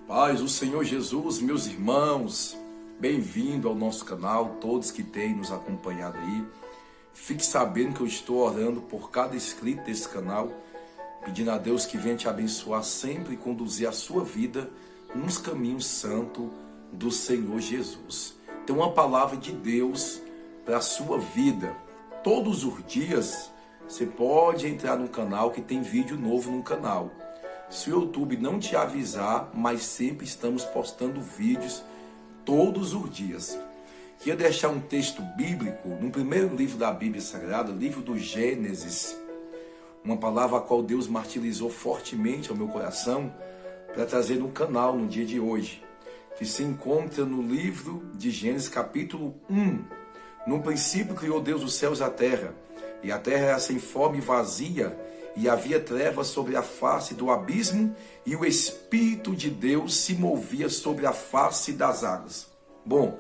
Paz do Senhor Jesus, meus irmãos, bem-vindo ao nosso canal, todos que têm nos acompanhado aí. Fique sabendo que eu estou orando por cada inscrito desse canal, pedindo a Deus que venha te abençoar sempre e conduzir a sua vida nos caminhos santos do Senhor Jesus. Tem uma palavra de Deus para a sua vida. Todos os dias você pode entrar no canal que tem vídeo novo no canal. Se o YouTube não te avisar, mas sempre estamos postando vídeos todos os dias. Queria deixar um texto bíblico no primeiro livro da Bíblia Sagrada, livro do Gênesis, uma palavra a qual Deus martirizou fortemente ao meu coração para trazer no canal no dia de hoje, que se encontra no livro de Gênesis capítulo 1. No princípio criou Deus os céus e a terra era sem forma e vazia, e havia trevas sobre a face do abismo, e o Espírito de Deus se movia sobre a face das águas. Bom,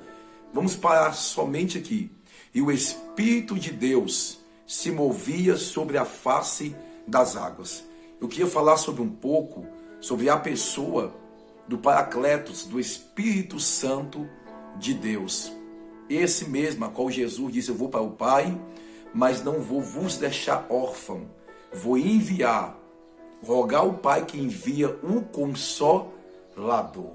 vamos parar somente aqui. E o Espírito de Deus se movia sobre a face das águas. Eu queria falar sobre um pouco sobre a pessoa do Paracletos, do Espírito Santo de Deus. Esse mesmo a qual Jesus disse: eu vou para o Pai, mas não vou vos deixar órfão. Vou enviar, rogar ao Pai que envia o Consolador.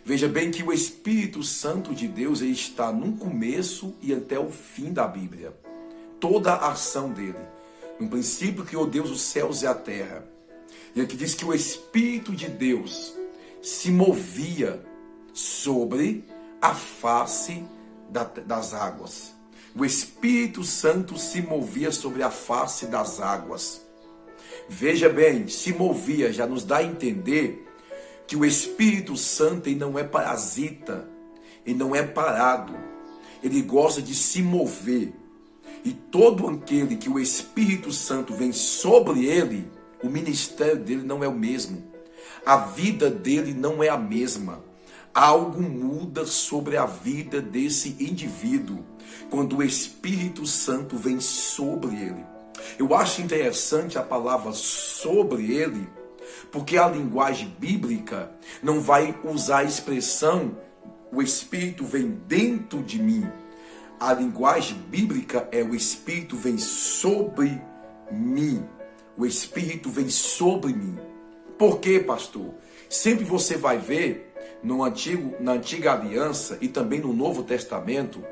Veja bem que o Espírito Santo de Deus ele está no começo e até o fim da Bíblia. Toda a ação dele. No princípio criou Deus os céus e a terra. E aqui diz que o Espírito de Deus se movia sobre a face das águas. O Espírito Santo se movia sobre a face das águas. Veja bem, se movia já nos dá a entender que o Espírito Santo ele não é parasita, ele não é parado, ele gosta de se mover. E todo aquele que o Espírito Santo vem sobre ele, o ministério dele não é o mesmo, a vida dele não é a mesma. Algo muda sobre a vida desse indivíduo quando o Espírito Santo vem sobre ele. Eu acho interessante a palavra sobre ele, porque a linguagem bíblica não vai usar a expressão o Espírito vem dentro de mim. A linguagem bíblica é o Espírito vem sobre mim. O Espírito vem sobre mim. Por quê, pastor? Sempre você vai ver na antiga aliança e também no Novo Testamento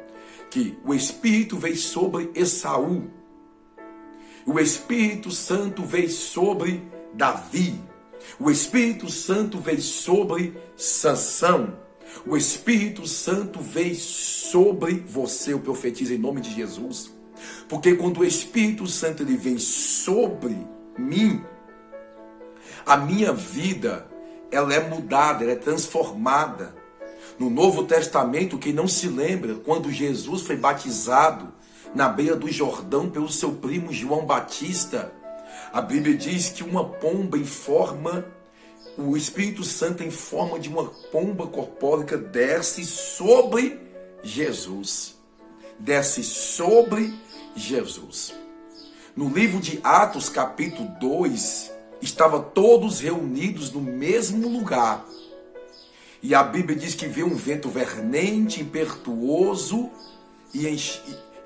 que o Espírito veio sobre Esaú, o Espírito Santo veio sobre Davi, o Espírito Santo veio sobre Sansão, o Espírito Santo veio sobre você. Eu profetizo em nome de Jesus, porque quando o Espírito Santo ele vem sobre mim, a minha vida ela é mudada, ela é transformada. No Novo Testamento, quem não se lembra, quando Jesus foi batizado na beira do Jordão pelo seu primo João Batista, a Bíblia diz que uma pomba em forma, o Espírito Santo em forma de uma pomba corpórea desce sobre Jesus. Desce sobre Jesus. No livro de Atos, capítulo 2, estavam todos reunidos no mesmo lugar. E a Bíblia diz que veio um vento vernente, impetuoso, e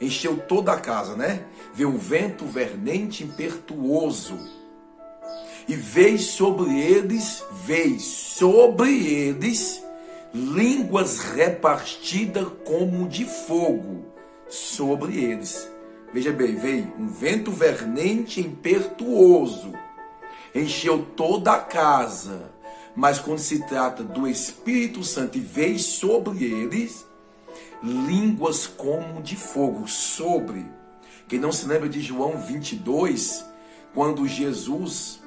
encheu toda a casa, né? Veio um vento vernente, impetuoso. E veio sobre eles línguas repartidas como de fogo sobre eles. Veja bem, veio um vento vernente, impetuoso. Encheu toda a casa, mas quando se trata do Espírito Santo e veio sobre eles, línguas como de fogo, sobre. Quem não se lembra de João 22, quando Jesus,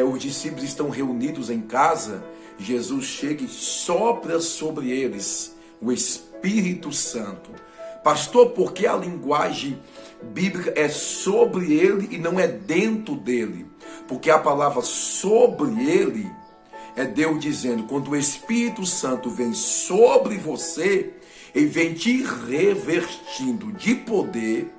os discípulos estão reunidos em casa, Jesus chega e sopra sobre eles o Espírito Santo. Pastor, por que a linguagem bíblica é sobre ele e não é dentro dele? Porque a palavra sobre ele é Deus dizendo, quando o Espírito Santo vem sobre você, ele vem te revestindo de poder,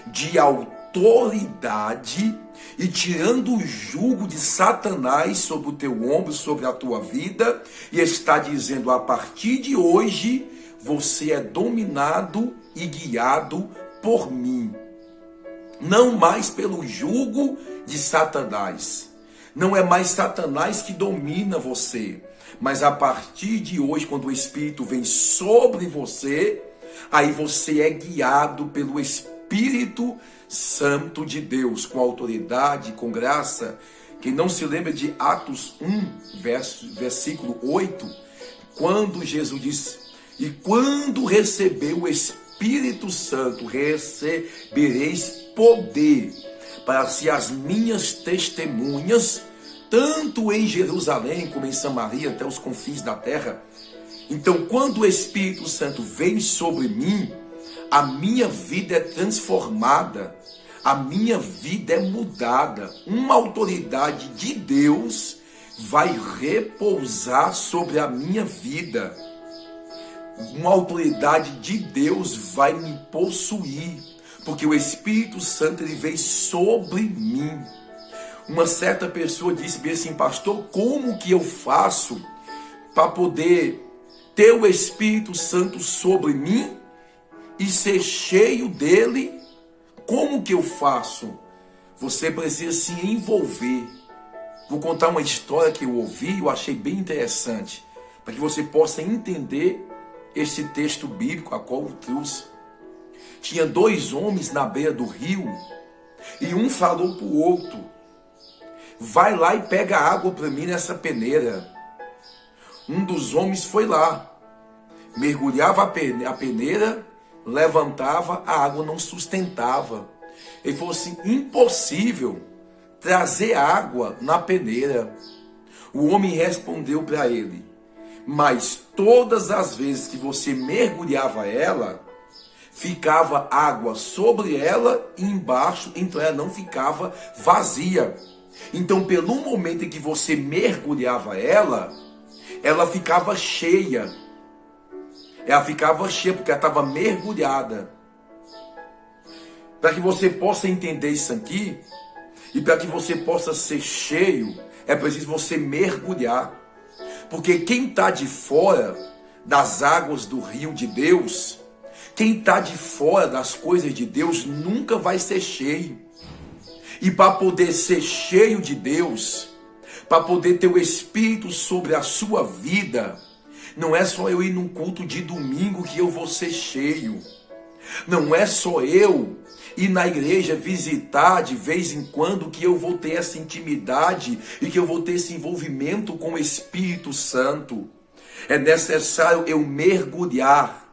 de autoridade e tirando o jugo de Satanás sobre o teu ombro, sobre a tua vida, e está dizendo: a partir de hoje você é dominado e guiado por mim, não mais pelo jugo de Satanás. Não é mais Satanás que domina você, mas a partir de hoje, quando o Espírito vem sobre você, aí você é guiado pelo Espírito Santo de Deus, com autoridade, com graça. Quem não se lembra de Atos 1, versículo 8, quando Jesus disse: e quando recebeu o Espírito Santo, recebereis poder para ser as minhas testemunhas, tanto em Jerusalém como em Samaria, até os confins da terra. Então, quando o Espírito Santo vem sobre mim, a minha vida é transformada, a minha vida é mudada. Uma autoridade de Deus vai repousar sobre a minha vida. Uma autoridade de Deus vai me possuir, porque o Espírito Santo ele veio sobre mim. Uma certa pessoa disse bem assim: pastor, como que eu faço para poder ter o Espírito Santo sobre mim e ser cheio dele? Como que eu faço? Você precisa se envolver. Vou contar uma história que eu ouvi e eu achei bem interessante, para que você possa entender este texto bíblico a qual eu trouxe. Tinha dois homens na beira do rio e um falou para o outro: vai lá e pega água para mim nessa peneira. Um dos homens foi lá, mergulhava a peneira, levantava, a água não sustentava. Ele falou assim: impossível trazer água na peneira. O homem respondeu para ele: mas todas as vezes que você mergulhava ela, ficava água sobre ela e embaixo, então ela não ficava vazia. Então, pelo momento em que você mergulhava ela ficava cheia. Ela ficava cheia porque ela estava mergulhada. Para que você possa entender isso aqui, e para que você possa ser cheio, é preciso você mergulhar. Porque quem está de fora das águas do rio de Deus, quem está de fora das coisas de Deus, nunca vai ser cheio. E para poder ser cheio de Deus, para poder ter o Espírito sobre a sua vida, não é só eu ir num culto de domingo que eu vou ser cheio. Não é só eu ir na igreja visitar de vez em quando que eu vou ter essa intimidade e que eu vou ter esse envolvimento com o Espírito Santo. É necessário eu mergulhar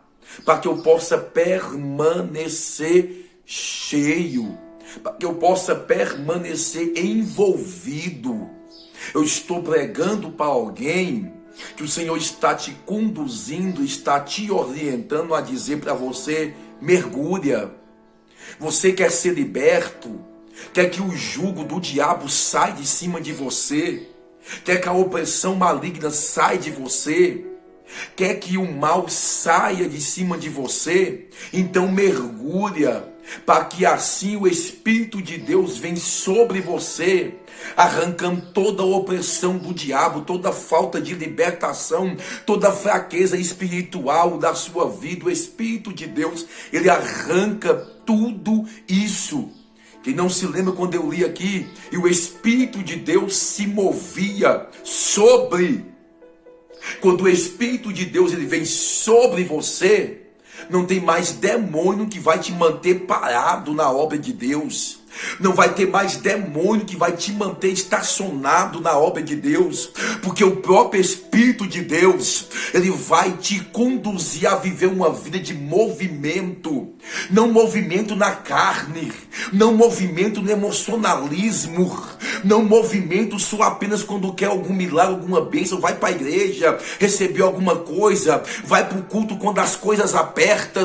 para que eu possa permanecer cheio, para que eu possa permanecer envolvido. Eu estou pregando para alguém que o Senhor está te conduzindo, está te orientando a dizer para você: mergulha. Você quer ser liberto? Quer que o jugo do diabo saia de cima de você? Quer que a opressão maligna saia de você? Quer que o mal saia de cima de você? Então mergulha, para que assim o Espírito de Deus venha sobre você, arrancando toda a opressão do diabo, toda a falta de libertação, toda a fraqueza espiritual da sua vida. O Espírito de Deus, ele arranca tudo isso. Quem não se lembra quando eu li aqui, e o Espírito de Deus se movia sobre. Quando o Espírito de Deus ele vem sobre você, não tem mais demônio que vai te manter parado na obra de Deus. Não vai ter mais demônio que vai te manter estacionado na obra de Deus, porque o próprio Espírito de Deus, ele vai te conduzir a viver uma vida de movimento, não movimento na carne, não movimento no emocionalismo, Não movimenta o suor apenas quando quer algum milagre, alguma bênção. Vai para a igreja, receber alguma coisa. Vai para o culto quando as coisas aperta.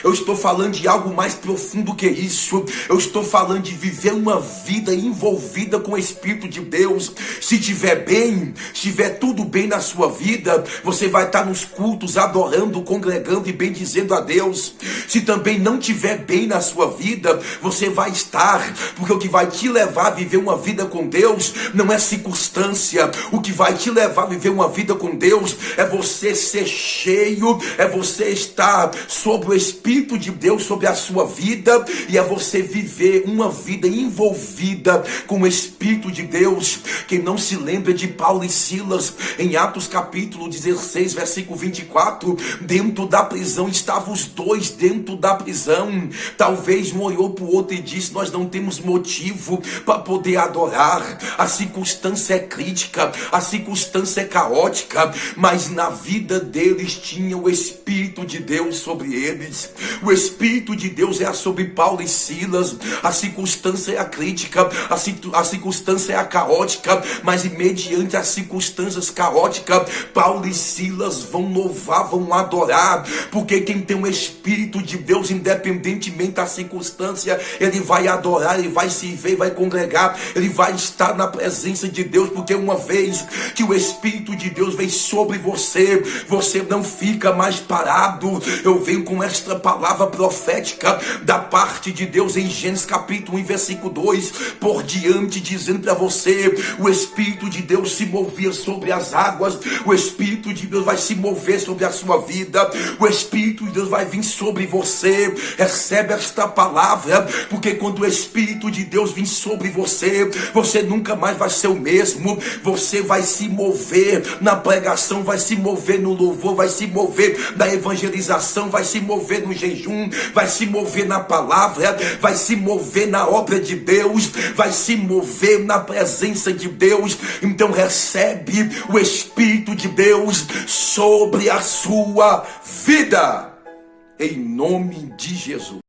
Eu estou falando de algo mais profundo que isso. Eu estou falando de viver uma vida envolvida com o Espírito de Deus. Se estiver bem, se estiver tudo bem na sua vida, você vai estar nos cultos adorando, congregando e bendizendo a Deus. Se também não estiver bem na sua vida, você vai estar, porque o que vai te levar a viver uma vida com Deus não é circunstância. O que vai te levar a viver uma vida com Deus é você ser cheio, é você estar sobre o Espírito de Deus sobre a sua vida, e é você viver uma vida envolvida com o Espírito de Deus. Quem não se lembra de Paulo e Silas em Atos capítulo 16 versículo 24, dentro da prisão estavam os dois dentro da prisão. Talvez um olhou para o outro e disse: nós não temos motivo para poder adorar, a circunstância é crítica, a circunstância é caótica, mas na vida deles tinha o Espírito de Deus sobre eles. O Espírito de Deus é sobre Paulo e Silas. A circunstância é a crítica, a circunstância é a caótica, mas mediante as circunstâncias caóticas, Paulo e Silas vão louvar, vão adorar, porque quem tem o Espírito de Deus, independentemente da circunstância, ele vai adorar, ele vai se ver, vai congregar, ele vai estar na presença de Deus, porque uma vez que o Espírito de Deus vem sobre você, você não fica mais parado. Eu venho com esta palavra profética da parte de Deus em Gênesis capítulo 1 versículo 2 por diante, dizendo para você: o Espírito de Deus se movia sobre as águas, o Espírito de Deus vai se mover sobre a sua vida, o Espírito de Deus vai vir sobre você. Recebe esta palavra, porque quando o Espírito de Deus vir sobre você, você nunca mais vai ser o mesmo. Você vai se mover na pregação, vai se mover no louvor, vai se mover na evangelização, vai se mover no jejum, vai se mover na palavra, vai se mover na obra de Deus, vai se mover na presença de Deus. Então recebe o Espírito de Deus sobre a sua vida, em nome de Jesus.